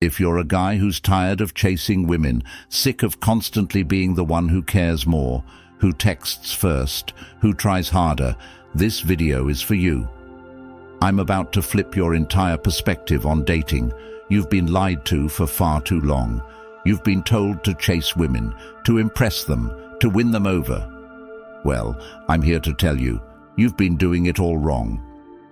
If you're a guy who's tired of chasing women, sick of constantly being the one who cares more, who texts first, who tries harder, this video is for you. I'm about to flip your entire perspective on dating. You've been lied to for far too long. You've been told to chase women, to impress them, to win them over. Well, I'm here to tell you, you've been doing it all wrong.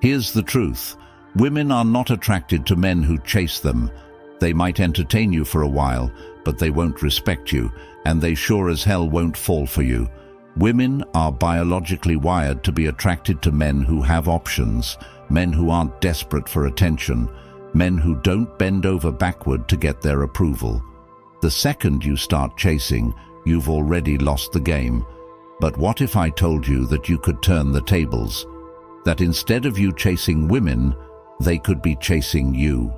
Here's the truth. Women are not attracted to men who chase them. They might entertain you for a while, but they won't respect you, and they sure as hell won't fall for you. Women are biologically wired to be attracted to men who have options, men who aren't desperate for attention, men who don't bend over backward to get their approval. The second you start chasing, you've already lost the game. But what if I told you that you could turn the tables? That instead of you chasing women, they could be chasing you?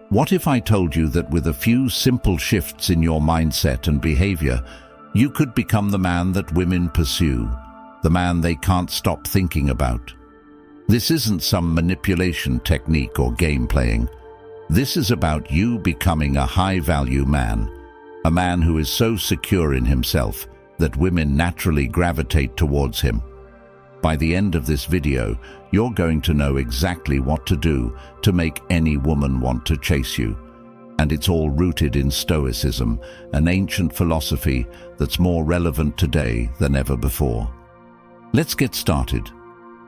What if I told you that with a few simple shifts in your mindset and behavior, you could become the man that women pursue, the man they can't stop thinking about? This isn't some manipulation technique or game playing. This is about you becoming a high-value man, a man who is so secure in himself that women naturally gravitate towards him. By the end of this video, you're going to know exactly what to do to make any woman want to chase you. And it's all rooted in Stoicism, an ancient philosophy that's more relevant today than ever before. Let's get started.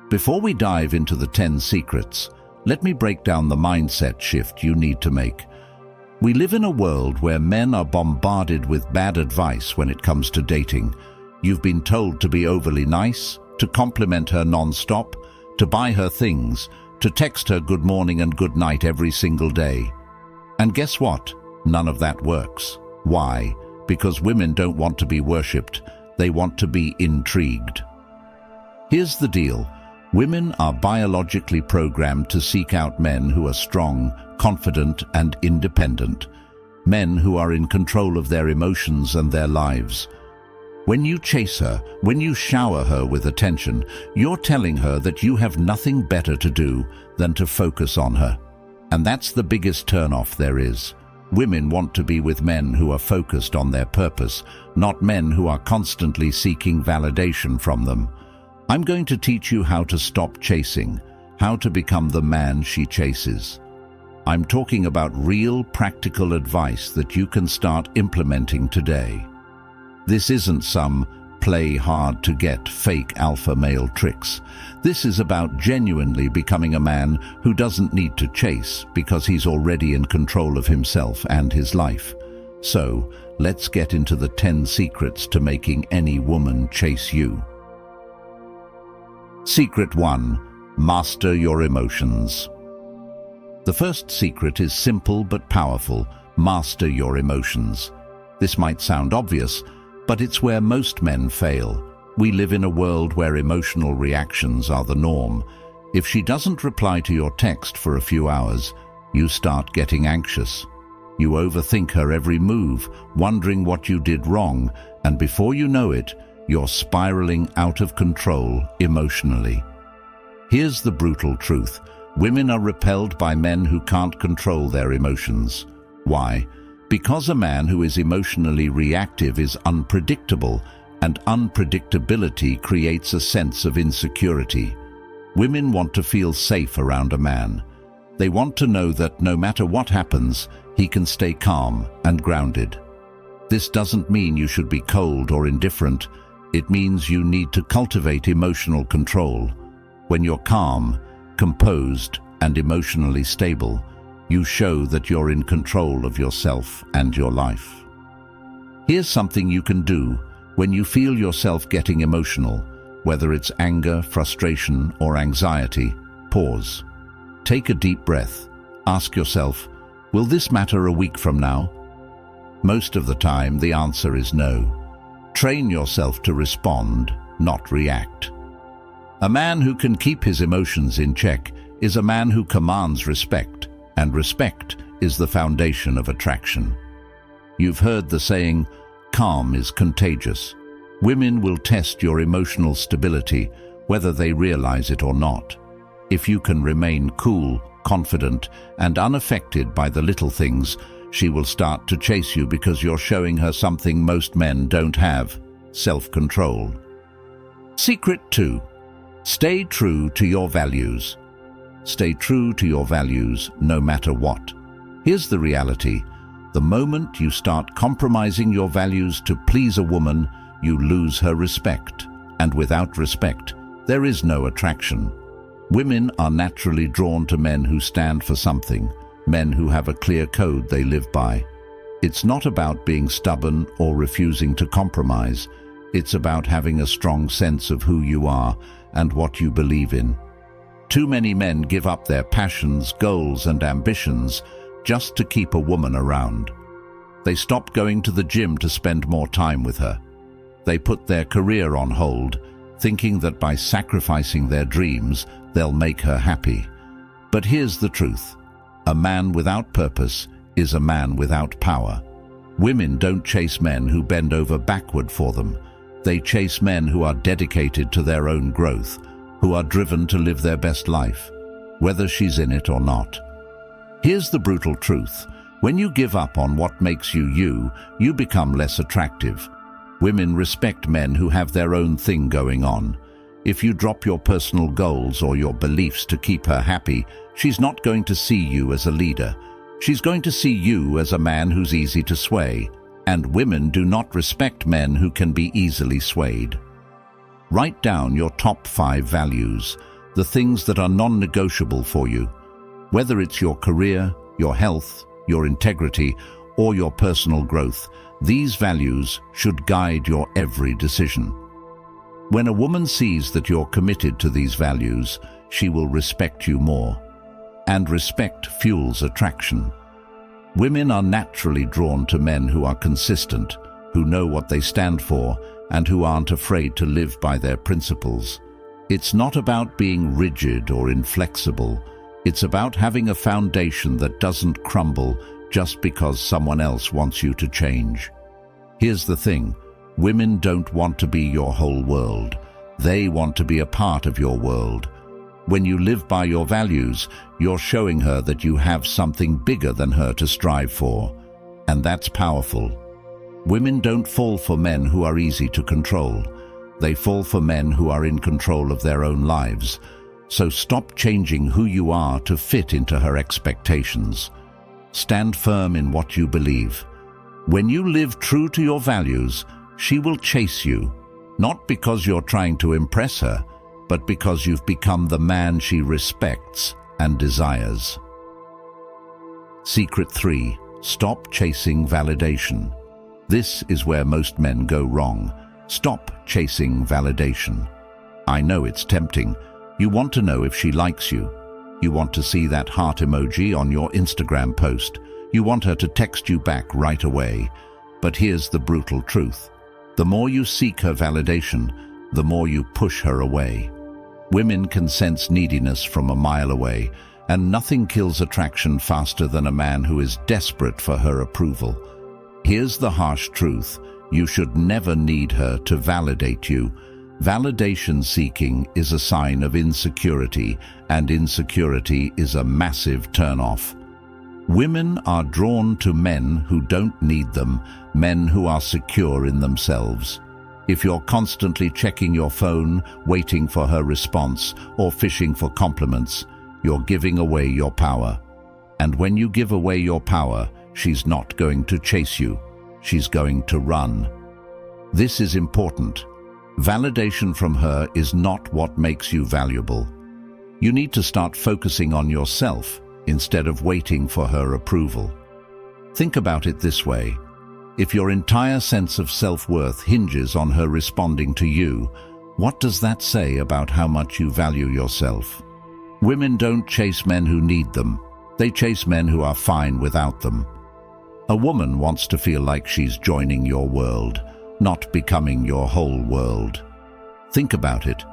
Before we dive into the 10 secrets, let me break down the mindset shift you need to make. We live in a world where men are bombarded with bad advice when it comes to dating. You've been told to be overly nice, to compliment her non-stop, to buy her things, to text her good morning and good night every single day. And guess what? None of that works. Why? Because women don't want to be worshipped. They want to be intrigued. Here's the deal. Women are biologically programmed to seek out men who are strong, confident, and independent. Men who are in control of their emotions and their lives. When you chase her, when you shower her with attention, you're telling her that you have nothing better to do than to focus on her. And that's the biggest turnoff there is. Women want to be with men who are focused on their purpose, not men who are constantly seeking validation from them. I'm going to teach you how to stop chasing, how to become the man she chases. I'm talking about real, practical advice that you can start implementing today. This isn't some play hard to get fake alpha male tricks. This is about genuinely becoming a man who doesn't need to chase because he's already in control of himself and his life. So, let's get into the 10 secrets to making any woman chase you. Secret 1. Master your emotions. The first secret is simple but powerful. Master your emotions. This might sound obvious, but it's where most men fail. We live in a world where emotional reactions are the norm. If she doesn't reply to your text for a few hours, you start getting anxious. You overthink her every move, wondering what you did wrong, and before you know it, you're spiraling out of control emotionally. Here's the brutal truth. Women are repelled by men who can't control their emotions. Why? Because a man who is emotionally reactive is unpredictable, and unpredictability creates a sense of insecurity. Women want to feel safe around a man. They want to know that no matter what happens, he can stay calm and grounded. This doesn't mean you should be cold or indifferent. It means you need to cultivate emotional control. When you're calm, composed, and emotionally stable, you show that you're in control of yourself and your life. Here's something you can do when you feel yourself getting emotional, whether it's anger, frustration, or anxiety. Pause. Take a deep breath. Ask yourself, will this matter a week from now? Most of the time, the answer is no. Train yourself to respond, not react. A man who can keep his emotions in check is a man who commands respect, and respect is the foundation of attraction. You've heard the saying, calm is contagious. Women will test your emotional stability, whether they realize it or not. If you can remain cool, confident, and unaffected by the little things, She will start to chase you because you're showing her something most men don't have: self-control. Secret 2. Stay true to your values. Stay true to your values no matter what. Here's the reality. The moment you start compromising your values to please a woman, you lose her respect. And without respect, there is no attraction. Women are naturally drawn to men who stand for something, men who have a clear code they live by. It's not about being stubborn or refusing to compromise. It's about having a strong sense of who you are and what you believe in. Too many men give up their passions, goals, and ambitions just to keep a woman around. They stop going to the gym to spend more time with her. They put their career on hold, thinking that by sacrificing their dreams, they'll make her happy. But here's the truth. A man without purpose is a man without power. Women don't chase men who bend over backward for them. They chase men who are dedicated to their own growth, who are driven to live their best life, whether she's in it or not. Here's the brutal truth. When you give up on what makes you you, you become less attractive. Women respect men who have their own thing going on. If you drop your personal goals or your beliefs to keep her happy, she's not going to see you as a leader. She's going to see you as a man who's easy to sway. And women do not respect men who can be easily swayed. Write down your top 5 values, the things that are non-negotiable for you. Whether it's your career, your health, your integrity, or your personal growth, these values should guide your every decision. When a woman sees that you're committed to these values, she will respect you more. And respect fuels attraction. Women are naturally drawn to men who are consistent, who know what they stand for, and who aren't afraid to live by their principles. It's not about being rigid or inflexible. It's about having a foundation that doesn't crumble just because someone else wants you to change. Here's the thing. Women don't want to be your whole world. They want to be a part of your world. When you live by your values, you're showing her that you have something bigger than her to strive for. And that's powerful. Women don't fall for men who are easy to control. They fall for men who are in control of their own lives. So stop changing who you are to fit into her expectations. Stand firm in what you believe. When you live true to your values, she will chase you, not because you're trying to impress her, but because you've become the man she respects and desires. Secret 3. Stop chasing validation. This is where most men go wrong. Stop chasing validation. I know it's tempting. You want to know if she likes you. You want to see that heart emoji on your Instagram post. You want her to text you back right away. But here's the brutal truth. The more you seek her validation, the more you push her away. Women can sense neediness from a mile away, and nothing kills attraction faster than a man who is desperate for her approval. Here's the harsh truth. You should never need her to validate you. Validation seeking is a sign of insecurity, and insecurity is a massive turn-off. Women are drawn to men who don't need them, men who are secure in themselves. If you're constantly checking your phone, waiting for her response, or fishing for compliments, you're giving away your power. And when you give away your power, she's not going to chase you. She's going to run. This is important. Validation from her is not what makes you valuable. You need to start focusing on yourself instead of waiting for her approval. Think about it this way. If your entire sense of self-worth hinges on her responding to you, what does that say about how much you value yourself? Women don't chase men who need them. They chase men who are fine without them. A woman wants to feel like she's joining your world, not becoming your whole world. Think about it.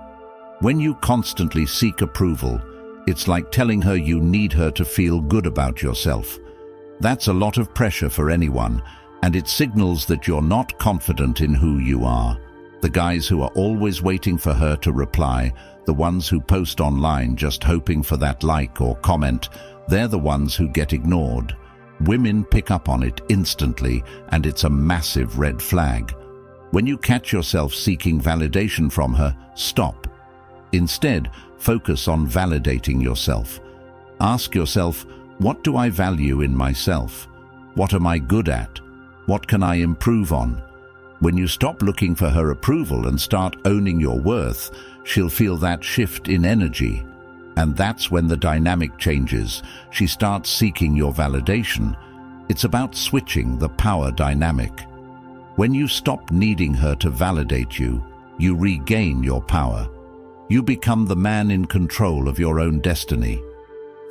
When you constantly seek approval, it's like telling her you need her to feel good about yourself. That's a lot of pressure for anyone, and it signals that you're not confident in who you are. The guys who are always waiting for her to reply, the ones who post online just hoping for that like or comment, they're the ones who get ignored. Women pick up on it instantly, and it's a massive red flag. When you catch yourself seeking validation from her, stop. Instead, focus on validating yourself. Ask yourself, what do I value in myself? What am I good at? What can I improve on? When you stop looking for her approval and start owning your worth, she'll feel that shift in energy. And that's when the dynamic changes. She starts seeking your validation. It's about switching the power dynamic. When you stop needing her to validate you, you regain your power. You become the man in control of your own destiny.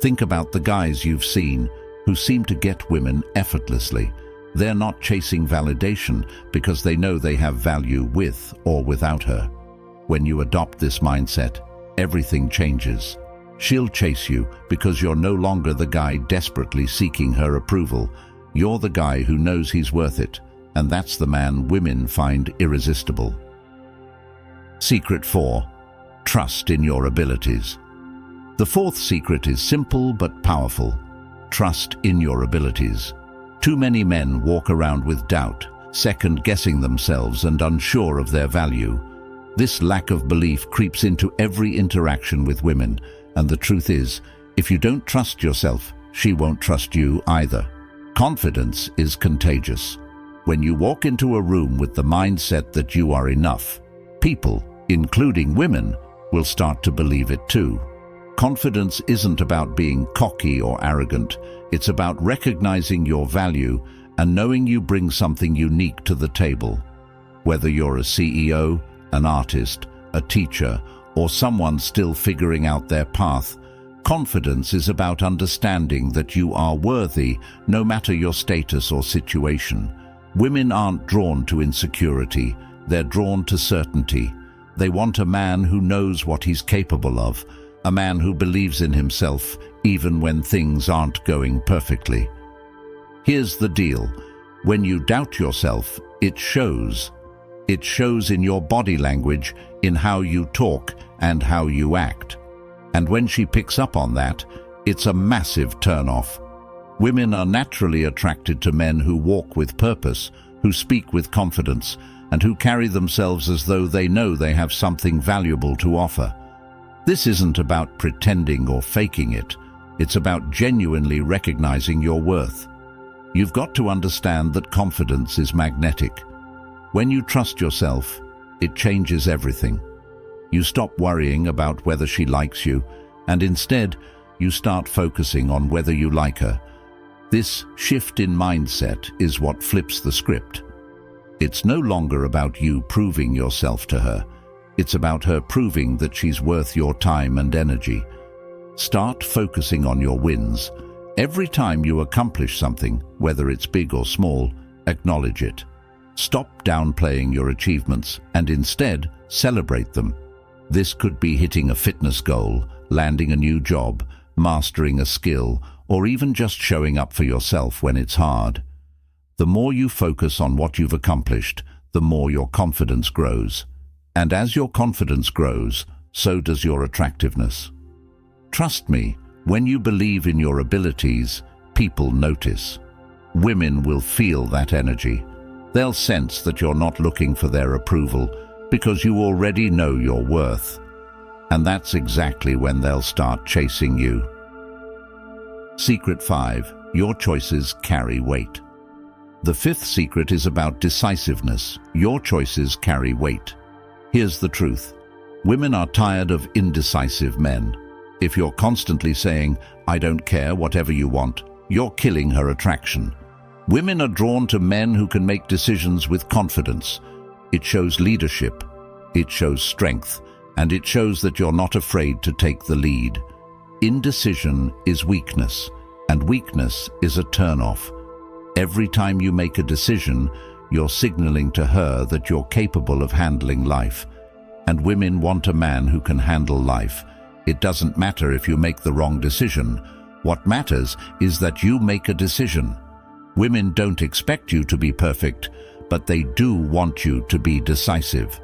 Think about the guys you've seen who seem to get women effortlessly. They're not chasing validation because they know they have value with or without her. When you adopt this mindset, everything changes. She'll chase you because you're no longer the guy desperately seeking her approval. You're the guy who knows he's worth it, and that's the man women find irresistible. Secret 4. Trust in your abilities. The fourth secret is simple but powerful. Trust in your abilities. Too many men walk around with doubt, second-guessing themselves and unsure of their value. This lack of belief creeps into every interaction with women, and the truth is, if you don't trust yourself, she won't trust you either. Confidence is contagious. When you walk into a room with the mindset that you are enough, people, including women, will start to believe it too. Confidence isn't about being cocky or arrogant. It's about recognizing your value and knowing you bring something unique to the table. Whether you're a CEO, an artist, a teacher, or someone still figuring out their path, confidence is about understanding that you are worthy no matter your status or situation. Women aren't drawn to insecurity, they're drawn to certainty. They want a man who knows what he's capable of, a man who believes in himself even when things aren't going perfectly. Here's the deal. When you doubt yourself, it shows. It shows in your body language, in how you talk and how you act. And when she picks up on that, it's a massive turn-off. Women are naturally attracted to men who walk with purpose, who speak with confidence, and who carry themselves as though they know they have something valuable to offer. This isn't about pretending or faking it. It's about genuinely recognizing your worth. You've got to understand that confidence is magnetic. When you trust yourself, it changes everything. You stop worrying about whether she likes you, and instead, you start focusing on whether you like her. This shift in mindset is what flips the script. It's no longer about you proving yourself to her. It's about her proving that she's worth your time and energy. Start focusing on your wins. Every time you accomplish something, whether it's big or small, acknowledge it. Stop downplaying your achievements and instead celebrate them. This could be hitting a fitness goal, landing a new job, mastering a skill, or even just showing up for yourself when it's hard. The more you focus on what you've accomplished, the more your confidence grows. And as your confidence grows, so does your attractiveness. Trust me, when you believe in your abilities, people notice. Women will feel that energy. They'll sense that you're not looking for their approval because you already know your worth. And that's exactly when they'll start chasing you. Secret 5. Your choices carry weight. The fifth secret is about decisiveness. Your choices carry weight. Here's the truth. Women are tired of indecisive men. If you're constantly saying, "I don't care, whatever you want," you're killing her attraction. Women are drawn to men who can make decisions with confidence. It shows leadership, it shows strength, and it shows that you're not afraid to take the lead. Indecision is weakness, and weakness is a turn-off. Every time you make a decision, you're signaling to her that you're capable of handling life. And women want a man who can handle life. It doesn't matter if you make the wrong decision. What matters is that you make a decision. Women don't expect you to be perfect, but they do want you to be decisive.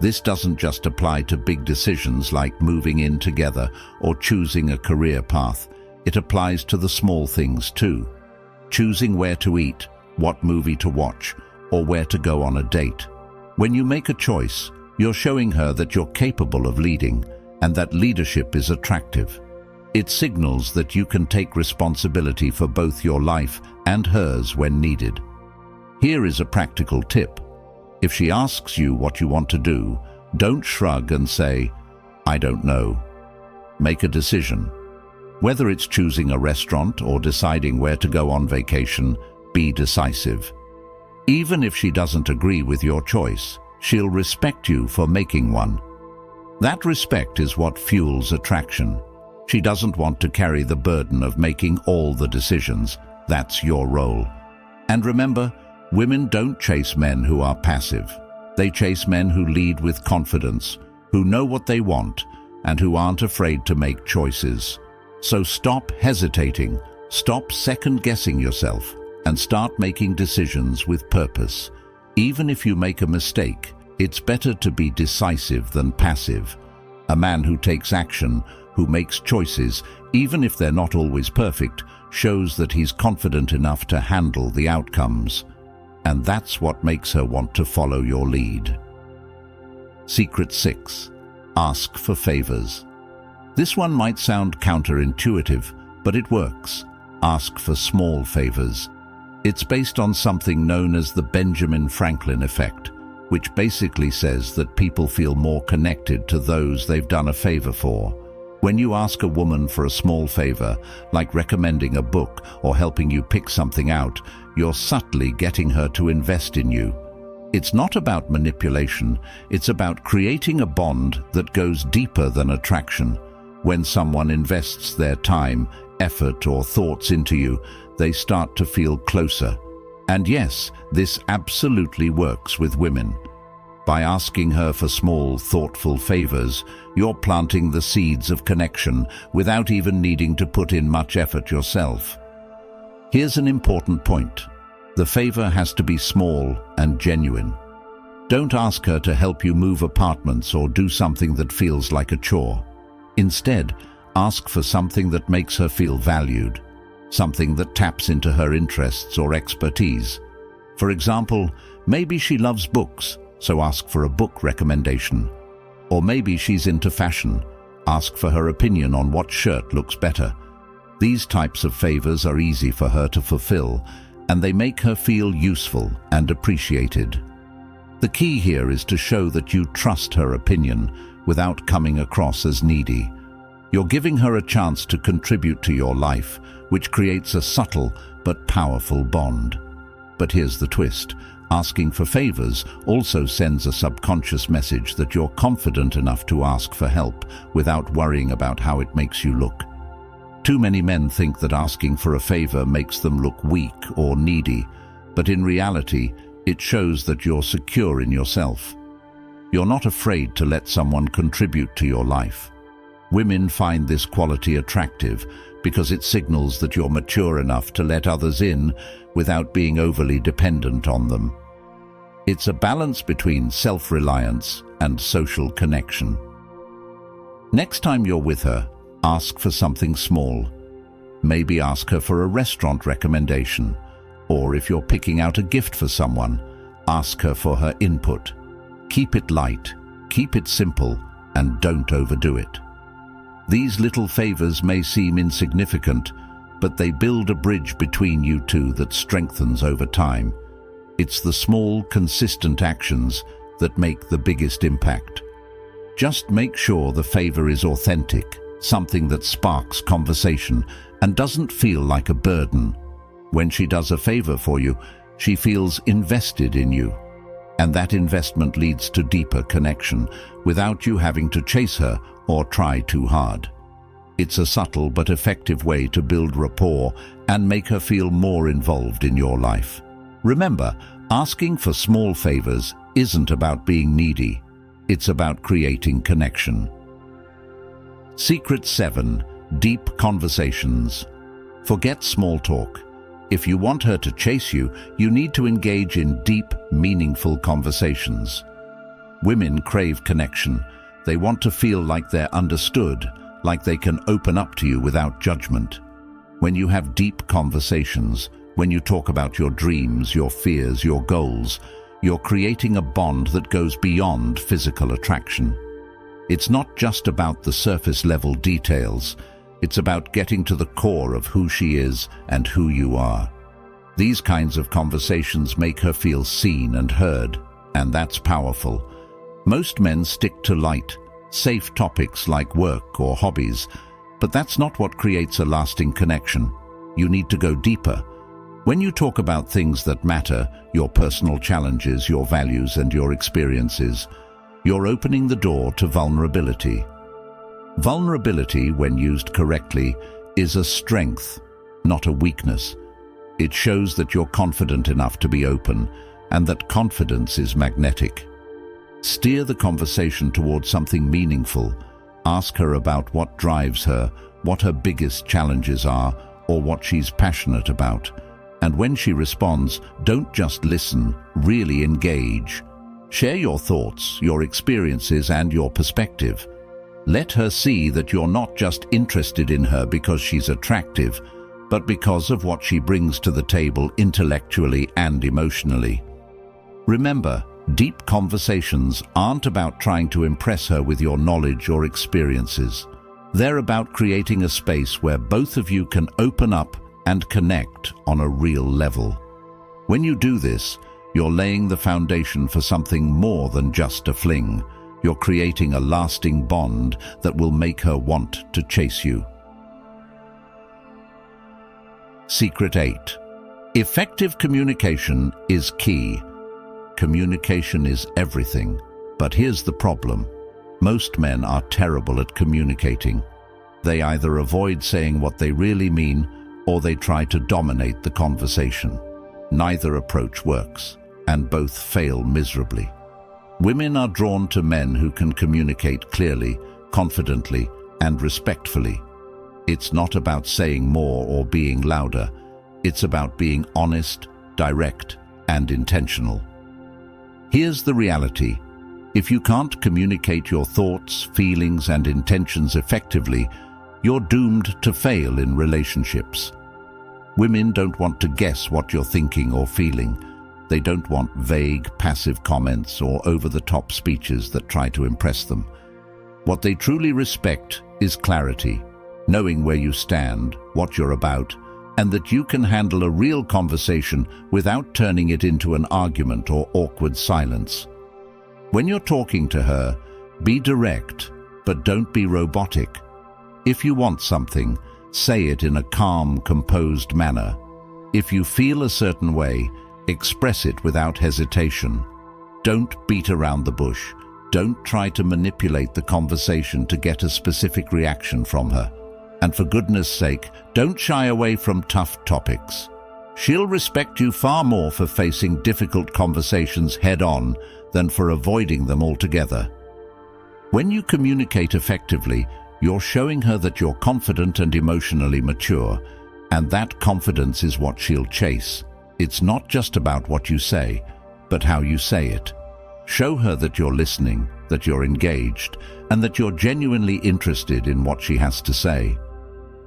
This doesn't just apply to big decisions like moving in together or choosing a career path. It applies to the small things too. choosing where to eat, what movie to watch, or where to go on a date. When you make a choice, you're showing her that you're capable of leading and that leadership is attractive. It signals that you can take responsibility for both your life and hers when needed. Here is a practical tip. If she asks you what you want to do, don't shrug and say, "I don't know." Make a decision. Whether it's choosing a restaurant or deciding where to go on vacation, be decisive. Even if she doesn't agree with your choice, she'll respect you for making one. That respect is what fuels attraction. She doesn't want to carry the burden of making all the decisions. That's your role. And remember, women don't chase men who are passive. They chase men who lead with confidence, who know what they want, and who aren't afraid to make choices. So stop hesitating, stop second-guessing yourself, and start making decisions with purpose. Even if you make a mistake, it's better to be decisive than passive. A man who takes action, who makes choices, even if they're not always perfect, shows that he's confident enough to handle the outcomes. And that's what makes her want to follow your lead. Secret 6. Ask for favors. This one might sound counterintuitive, but it works. Ask for small favors. It's based on something known as the Benjamin Franklin effect, which basically says that people feel more connected to those they've done a favor for. When you ask a woman for a small favor, like recommending a book or helping you pick something out, you're subtly getting her to invest in you. It's not about manipulation, it's about creating a bond that goes deeper than attraction. When someone invests their time, effort, or thoughts into you, they start to feel closer. And yes, this absolutely works with women. By asking her for small, thoughtful favors, you're planting the seeds of connection without even needing to put in much effort yourself. Here's an important point. The favor has to be small and genuine. Don't ask her to help you move apartments or do something that feels like a chore. Instead, ask for something that makes her feel valued, something that taps into her interests or expertise. For example, maybe she loves books, so ask for a book recommendation. Or maybe she's into fashion. Ask for her opinion on what shirt looks better. These types of favors are easy for her to fulfill, and they make her feel useful and appreciated. The key here is to show that you trust her opinion without coming across as needy. You're giving her a chance to contribute to your life, which creates a subtle but powerful bond. But here's the twist. Asking for favors also sends a subconscious message that you're confident enough to ask for help without worrying about how it makes you look. Too many men think that asking for a favor makes them look weak or needy, but in reality, it shows that you're secure in yourself. You're not afraid to let someone contribute to your life. Women find this quality attractive because it signals that you're mature enough to let others in without being overly dependent on them. It's a balance between self-reliance and social connection. Next time you're with her, ask for something small. Maybe ask her for a restaurant recommendation, or if you're picking out a gift for someone, ask her for her input. Keep it light, keep it simple, and don't overdo it. These little favors may seem insignificant, but they build a bridge between you two that strengthens over time. It's the small, consistent actions that make the biggest impact. Just make sure the favor is authentic, something that sparks conversation and doesn't feel like a burden. When she does a favor for you, she feels invested in you. And that investment leads to deeper connection without you having to chase her or try too hard. It's a subtle but effective way to build rapport and make her feel more involved in your life. Remember, asking for small favors isn't about being needy. It's about creating connection. Secret 7. Deep conversations. Forget small talk. If you want her to chase you, you need to engage in deep, meaningful conversations. Women crave connection. They want to feel like they're understood, like they can open up to you without judgment. When you have deep conversations, When you talk about your dreams, your fears, your goals, you're creating a bond that goes beyond physical attraction. It's not just about the surface-level details. It's about getting to the core of who she is and who you are. These kinds of conversations make her feel seen and heard, and that's powerful. Most men stick to light, safe topics like work or hobbies, but that's not what creates a lasting connection. You need to go deeper. When you talk about things that matter, your personal challenges, your values, and your experiences, you're opening the door to vulnerability. Vulnerability, when used correctly, is a strength, not a weakness. It shows that you're confident enough to be open, and that confidence is magnetic. Steer the conversation towards something meaningful. Ask her about what drives her, what her biggest challenges are, or what she's passionate about. And when she responds, don't just listen, really engage. Share your thoughts, your experiences, and your perspective. Let her see that you're not just interested in her because she's attractive, but because of what she brings to the table intellectually and emotionally. Remember, deep conversations aren't about trying to impress her with your knowledge or experiences. They're about creating a space where both of you can open up and connect on a real level. When you do this, you're laying the foundation for something more than just a fling. You're creating a lasting bond that will make her want to chase you. Secret 8. Effective communication is key. Communication is everything. But here's the problem. Most men are terrible at communicating. They either avoid saying what they really mean, or they try to dominate the conversation. Neither approach works, and both fail miserably. Women are drawn to men who can communicate clearly, confidently, and respectfully. It's not about saying more or being louder. It's about being honest, direct, and intentional. Here's the reality. If you can't communicate your thoughts, feelings, and intentions effectively, you're doomed to fail in relationships. Women don't want to guess what you're thinking or feeling. They don't want vague, passive comments or over-the-top speeches that try to impress them. What they truly respect is clarity, knowing where you stand, what you're about, and that you can handle a real conversation without turning it into an argument or awkward silence. When you're talking to her, be direct, but don't be robotic. If you want something, say it in a calm, composed manner. If you feel a certain way, express it without hesitation. Don't beat around the bush. Don't try to manipulate the conversation to get a specific reaction from her. And for goodness sake, don't shy away from tough topics. She'll respect you far more for facing difficult conversations head-on than for avoiding them altogether. When you communicate effectively, you're showing her that you're confident and emotionally mature, and that confidence is what she'll chase. It's not just about what you say, but how you say it. Show her that you're listening, that you're engaged, and that you're genuinely interested in what she has to say.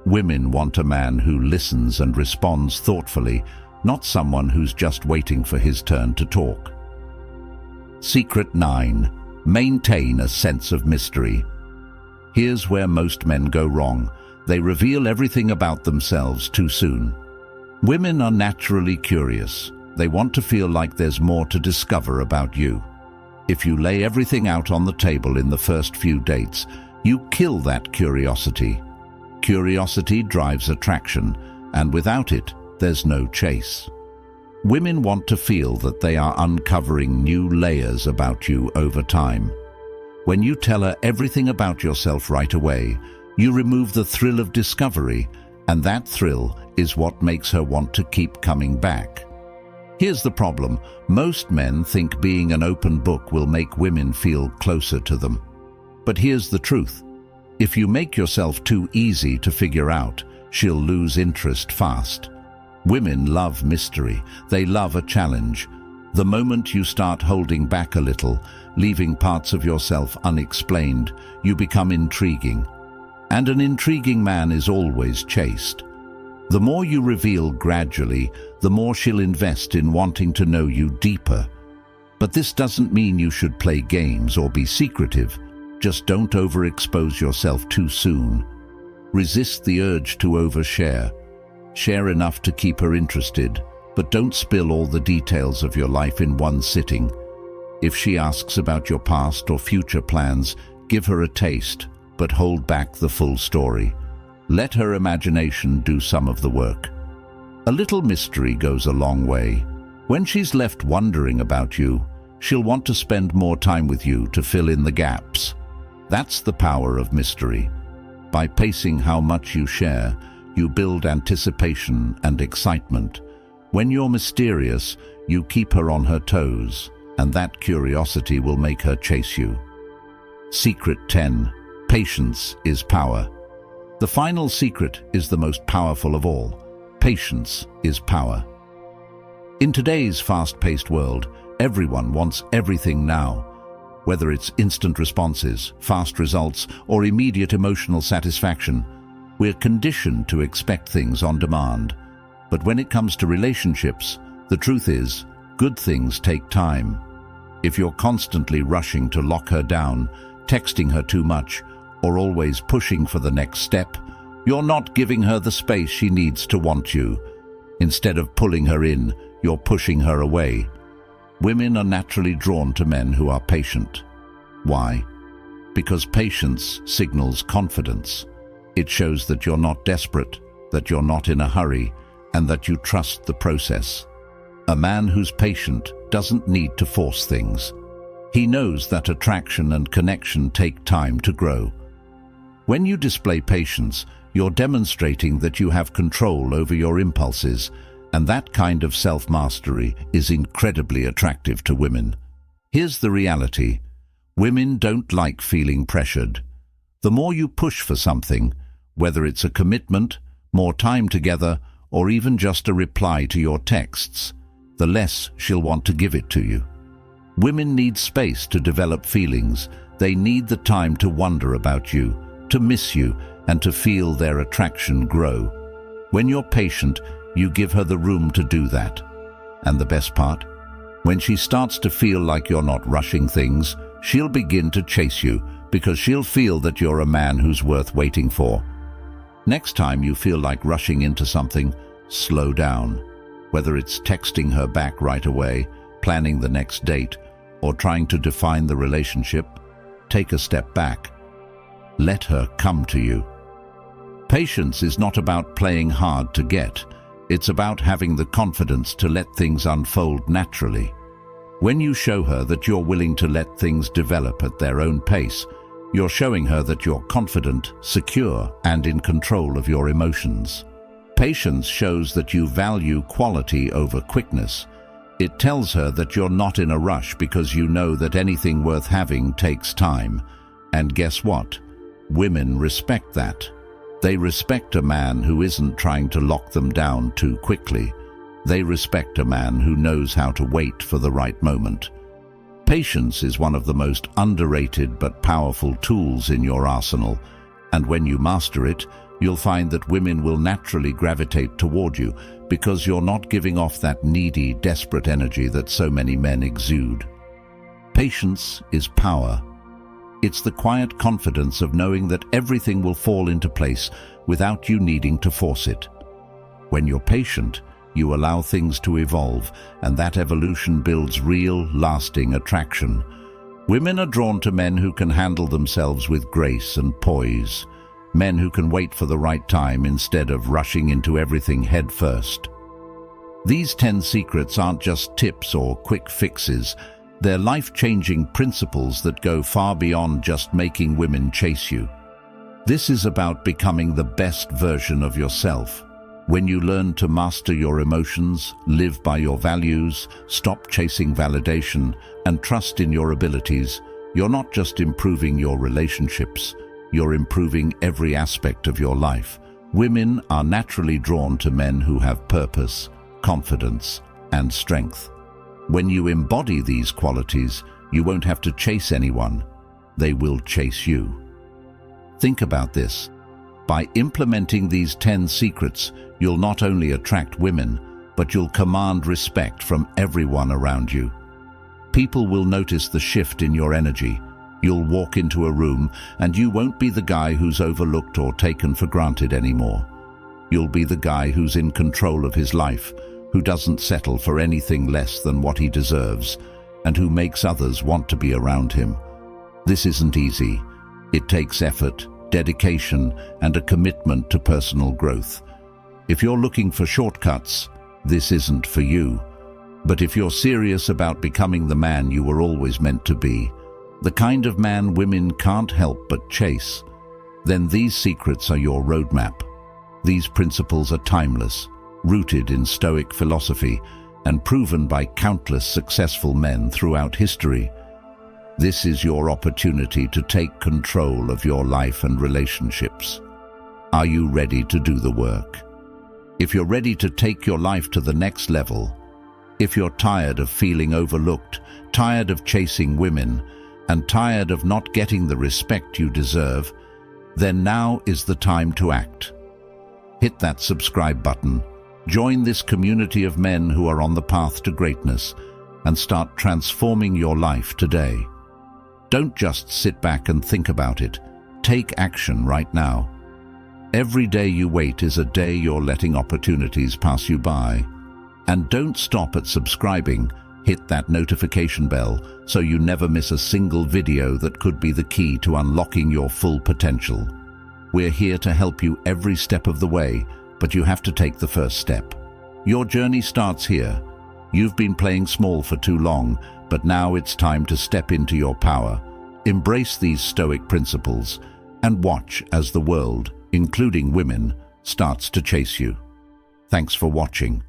Women want a man who listens and responds thoughtfully, not someone who's just waiting for his turn to talk. Secret 9. Maintain a sense of mystery. Here's where most men go wrong. They reveal everything about themselves too soon. Women are naturally curious. They want to feel like there's more to discover about you. If you lay everything out on the table in the first few dates, you kill that curiosity. Curiosity drives attraction, and without it, there's no chase. Women want to feel that they are uncovering new layers about you over time. When you tell her everything about yourself right away, you remove the thrill of discovery, and that thrill is what makes her want to keep coming back. Here's the problem. Most men think being an open book will make women feel closer to them. But here's the truth. If you make yourself too easy to figure out, she'll lose interest fast. Women love mystery. They love a challenge. The moment you start holding back a little, leaving parts of yourself unexplained, you become intriguing. And an intriguing man is always chased. The more you reveal gradually, the more she'll invest in wanting to know you deeper. But this doesn't mean you should play games or be secretive. Just don't overexpose yourself too soon. Resist the urge to overshare. Share enough to keep her interested, but don't spill all the details of your life in one sitting. If she asks about your past or future plans, give her a taste, but hold back the full story. Let her imagination do some of the work. A little mystery goes a long way. When she's left wondering about you, she'll want to spend more time with you to fill in the gaps. That's the power of mystery. By pacing how much you share, you build anticipation and excitement. When you're mysterious, you keep her on her toes, and that curiosity will make her chase you. Secret 10. Patience is power. The final secret is the most powerful of all. Patience is power. In today's fast-paced world, everyone wants everything now. Whether it's instant responses, fast results, or immediate emotional satisfaction, we're conditioned to expect things on demand. But when it comes to relationships, the truth is, good things take time. If you're constantly rushing to lock her down, texting her too much, or always pushing for the next step, you're not giving her the space she needs to want you. Instead of pulling her in, you're pushing her away. Women are naturally drawn to men who are patient. Why? Because patience signals confidence. It shows that you're not desperate, that you're not in a hurry, and that you trust the process. A man who's patient doesn't need to force things. He knows that attraction and connection take time to grow. When you display patience, you're demonstrating that you have control over your impulses, and that kind of self-mastery is incredibly attractive to women. Here's the reality. Women don't like feeling pressured. The more you push for something, whether it's a commitment, more time together, or even just a reply to your texts, the less she'll want to give it to you. Women need space to develop feelings. They need the time to wonder about you, to miss you, and to feel their attraction grow. When you're patient, you give her the room to do that. And the best part? When she starts to feel like you're not rushing things, she'll begin to chase you because she'll feel that you're a man who's worth waiting for. Next time you feel like rushing into something, slow down. Whether it's texting her back right away, planning the next date, or trying to define the relationship, take a step back. Let her come to you. Patience is not about playing hard to get. It's about having the confidence to let things unfold naturally. When you show her that you're willing to let things develop at their own pace, you're showing her that you're confident, secure, and in control of your emotions. Patience shows that you value quality over quickness. It tells her that you're not in a rush because you know that anything worth having takes time. And guess what? Women respect that. They respect a man who isn't trying to lock them down too quickly. They respect a man who knows how to wait for the right moment. Patience is one of the most underrated but powerful tools in your arsenal, and when you master it, you'll find that women will naturally gravitate toward you because you're not giving off that needy, desperate energy that so many men exude. Patience is power. It's the quiet confidence of knowing that everything will fall into place without you needing to force it. When you're patient, you allow things to evolve, and that evolution builds real, lasting attraction. Women are drawn to men who can handle themselves with grace and poise, men who can wait for the right time instead of rushing into everything head first. These 10 secrets aren't just tips or quick fixes. They're life-changing principles that go far beyond just making women chase you. This is about becoming the best version of yourself. When you learn to master your emotions, live by your values, stop chasing validation, and trust in your abilities, you're not just improving your relationships, you're improving every aspect of your life. Women are naturally drawn to men who have purpose, confidence, and strength. When you embody these qualities, you won't have to chase anyone. They will chase you. Think about this. By implementing these 10 secrets, you'll not only attract women, but you'll command respect from everyone around you. People will notice the shift in your energy. You'll walk into a room and you won't be the guy who's overlooked or taken for granted anymore. You'll be the guy who's in control of his life, who doesn't settle for anything less than what he deserves, and who makes others want to be around him. This isn't easy. It takes effort, dedication, and a commitment to personal growth. If you're looking for shortcuts, this isn't for you. But if you're serious about becoming the man you were always meant to be, the kind of man women can't help but chase, then these secrets are your roadmap. These principles are timeless, rooted in Stoic philosophy, and proven by countless successful men throughout history. This is your opportunity to take control of your life and relationships. Are you ready to do the work? If you're ready to take your life to the next level, if you're tired of feeling overlooked, tired of chasing women, and tired of not getting the respect you deserve, then now is the time to act. Hit that subscribe button, join this community of men who are on the path to greatness, and start transforming your life today. Don't just sit back and think about it. Take action right now. Every day you wait is a day you're letting opportunities pass you by. And don't stop at subscribing. Hit that notification bell so you never miss a single video that could be the key to unlocking your full potential. We're here to help you every step of the way, but you have to take the first step. Your journey starts here. You've been playing small for too long, but now it's time to step into your power. Embrace these Stoic principles and watch as the world, including women, starts to chase you. Thanks for watching.